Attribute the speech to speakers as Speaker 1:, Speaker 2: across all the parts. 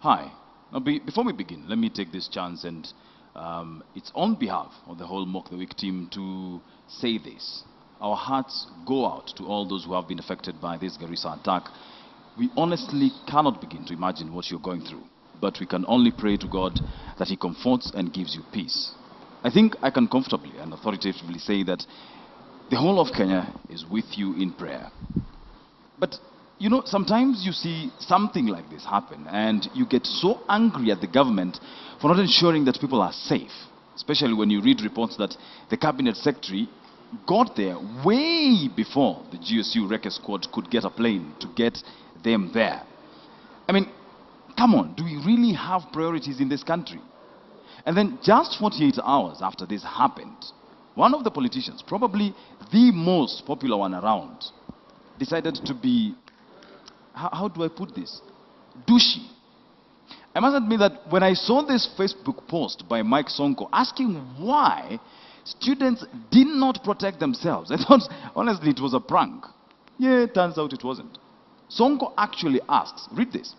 Speaker 1: Hi. Now, before we begin, let me take this chance and it's on behalf of the whole Mock the Week team to say this. Our hearts go out to all those who have been affected by this Garissa attack. We honestly cannot begin to imagine what you're going through, but we can only pray to God that He comforts and gives you peace. I think I can comfortably and authoritatively say that the whole of Kenya is with you in prayer. But you know, sometimes you see something like this happen and you get so angry at the government for not ensuring that people are safe, especially when you read reports that the cabinet secretary got there way before the GSU Wrecker Squad could get a plane to get them there. I mean, come on, do we really have priorities in this country? And then just 48 hours after this happened, one of the politicians, probably the most popular one around, decided to be, how do I put this, douchey. I must admit that when I saw this Facebook post by Mike Sonko asking why students did not protect themselves, I thought, honestly, it was a prank. Yeah, it turns out it wasn't. Sonko actually asks, read this,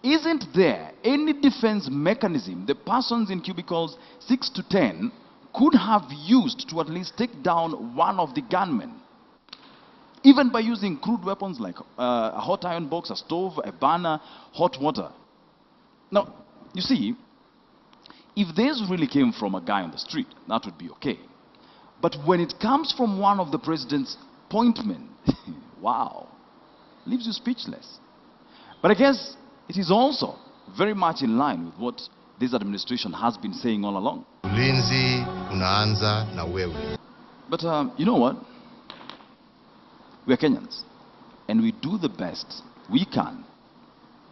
Speaker 1: isn't there any defense mechanism the persons in cubicles 6 to 10 could have used to at least take down one of the gunmen? Even by using crude weapons like a hot iron box, a stove, a burner, hot water. Now, you see, if this really came from a guy on the street, that would be okay. But when it comes from one of the president's appointment, wow, leaves you speechless. But I guess it is also very much in line with what this administration has been saying all along.
Speaker 2: Ulinzi unaanza na wewe.
Speaker 1: But you know what? We are Kenyans, and we do the best we can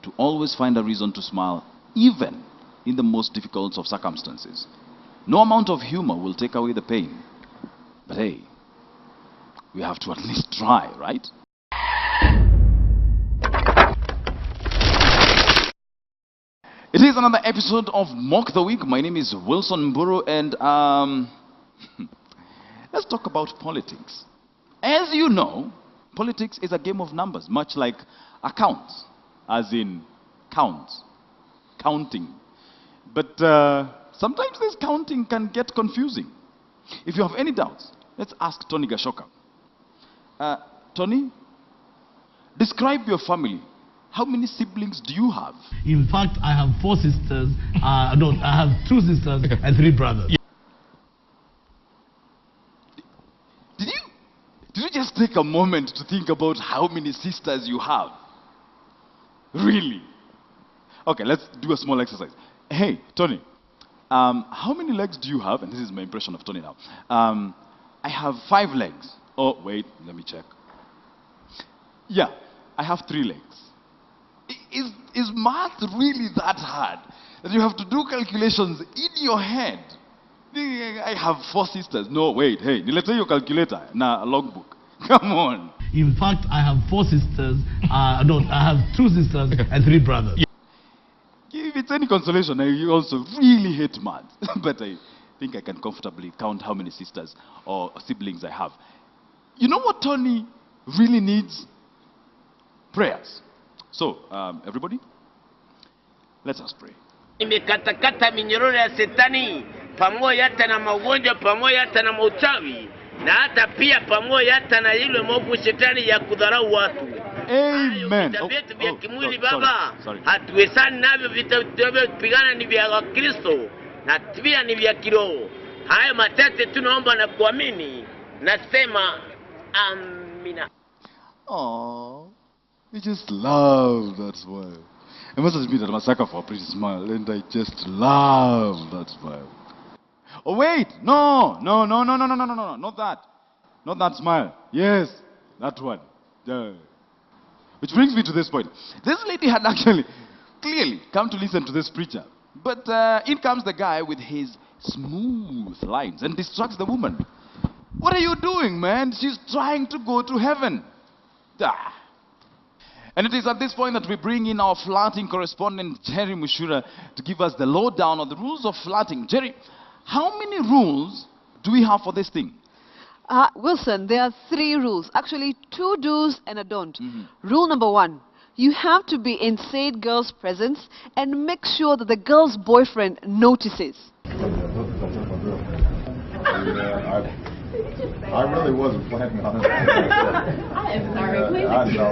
Speaker 1: to always find a reason to smile, even in the most difficult of circumstances. No amount of humor will take away the pain. But hey, we have to at least try, right? It is another episode of Mock the Week. My name is Wilson Mburu, and let's talk about politics. As you know, politics is a game of numbers, much like accounts, as in counts, counting. But sometimes this counting can get confusing. If you have any doubts, let's ask Tony Gashoka. Tony, describe your family. How many siblings do you have?
Speaker 3: In fact, I have 4 sisters. No, I have 2 sisters and 3 brothers.
Speaker 1: Did you just take a moment to think about how many sisters you have? Really? Okay, let's do a small exercise. Hey, Tony, how many legs do you have? And this is my impression of Tony now. I have 5 legs. Oh, wait, let me check. Yeah, I have 3 legs. Is math really that hard that you have to do calculations in your head? I have 4 sisters. No, wait, hey, let's say your calculator, a logbook. Come on.
Speaker 3: In fact, I have 4 sisters. No, I have 2 sisters and 3 brothers.
Speaker 1: If it's any consolation, I also really hate math. But I think I can comfortably count how many sisters or siblings I have. You know what Tony really needs? Prayers. So, everybody, let us pray.
Speaker 4: Imekatakata minyororo ya Shetani pamoja hata na magonjwa, pamoja hata na mauchawi, na hata pia pamoja hata na ile maovu Shetani ya kudharau watu.
Speaker 1: Amen.
Speaker 4: Vita vyetu vya kimwili Baba, hatuwezani navyo. Vita tunavyopigana ni vya Kristo na pia ni vya kiroho. Hayo machache tunaomba na kuamini, nasema amina.
Speaker 1: Oh, I just love that smile. I must admit that I'm a sucker for a pretty smile, and I just love that smile. Oh wait, no, not that smile. Yes, that one. Yeah. Which brings me to this point. This lady had actually clearly come to listen to this preacher, but in comes the guy with his smooth lines and distracts the woman. What are you doing, man? She's trying to go to heaven. Ah. And it is at this point that we bring in our flirting correspondent, Jeri Muchura, to give us the lowdown on the rules of flirting. Jeri, how many rules do we have for this thing?
Speaker 5: Wilson, there are 3 rules. Actually, 2 do's and a don't. Rule number 1, You have to be in said girl's presence and make sure that the girl's boyfriend notices.
Speaker 6: I really wasn't planning on it.
Speaker 7: I am sorry. Please
Speaker 6: I know.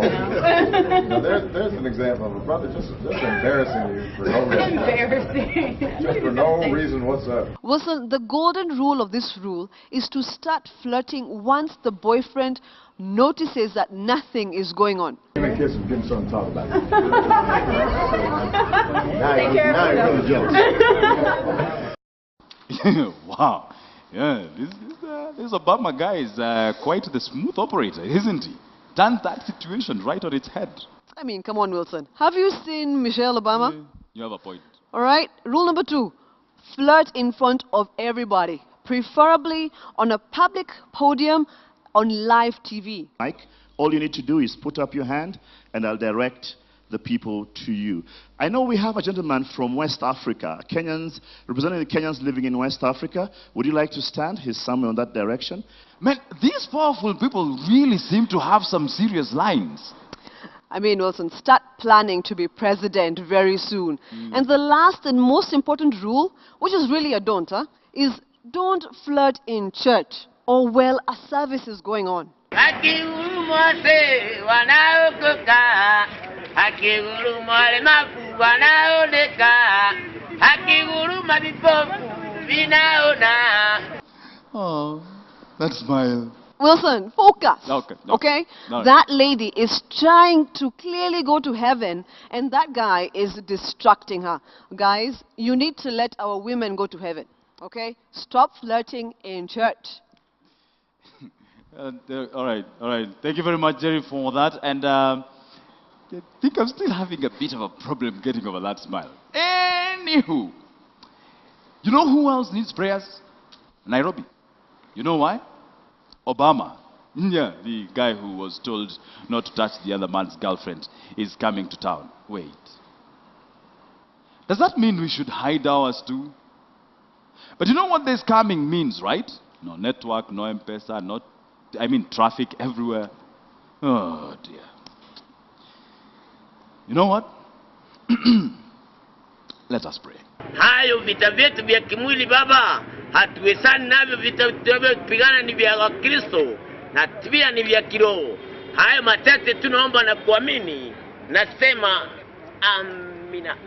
Speaker 6: Now, there's an example of a brother just embarrassing you for no reason.
Speaker 7: Embarrassing.
Speaker 6: Just for no reason whatsoever.
Speaker 5: Wilson, the golden rule of this rule is to start flirting once the boyfriend notices that nothing is going on.
Speaker 6: Give him a kiss and give him something to talk about.
Speaker 7: Take care of yourself.
Speaker 1: Wow. Yeah, this Obama guy is quite the smooth operator, isn't he? Turned that situation right on its head.
Speaker 5: I mean, come on, Wilson. Have you seen Michelle Obama?
Speaker 1: You have a point.
Speaker 5: All right. Rule number 2, flirt in front of everybody, preferably on a public podium on live TV.
Speaker 8: Mike, all you need to do is put up your hand and I'll direct the people to you. I know we have a gentleman from West Africa, Kenyans, representing the Kenyans living in West Africa. Would you like to stand? He's somewhere in that direction.
Speaker 1: Man, these powerful people really seem to have some serious lines.
Speaker 5: I mean, Wilson, start planning to be president very soon. And the last and most important rule, which is really a don't, is don't flirt in church or while a service is going on.
Speaker 1: Oh, that smile.
Speaker 5: Wilson, focus.
Speaker 1: Okay. No.
Speaker 5: That lady is trying to clearly go to heaven, and that guy is distracting her. Guys, you need to let our women go to heaven. Okay? Stop flirting in church.
Speaker 1: All right. Thank you very much, Jeri, for that. And I think I'm still having a bit of a problem getting over that smile. Anywho, you know who else needs prayers? Nairobi. You know why? Obama. Yeah, the guy who was told not to touch the other man's girlfriend is coming to town. Wait. Does that mean we should hide ours too? But you know what this coming means, right? No network, no M-Pesa, traffic everywhere. Oh, dear. You know what? Let us pray.
Speaker 4: Hayo vita vyetu vya kimwili Baba, hatuwezani navyo. Vita tunavyopigana ni vya Kristo na pia ni vya kiroho. Hayo machache tunaomba na kuamini, nasema amina.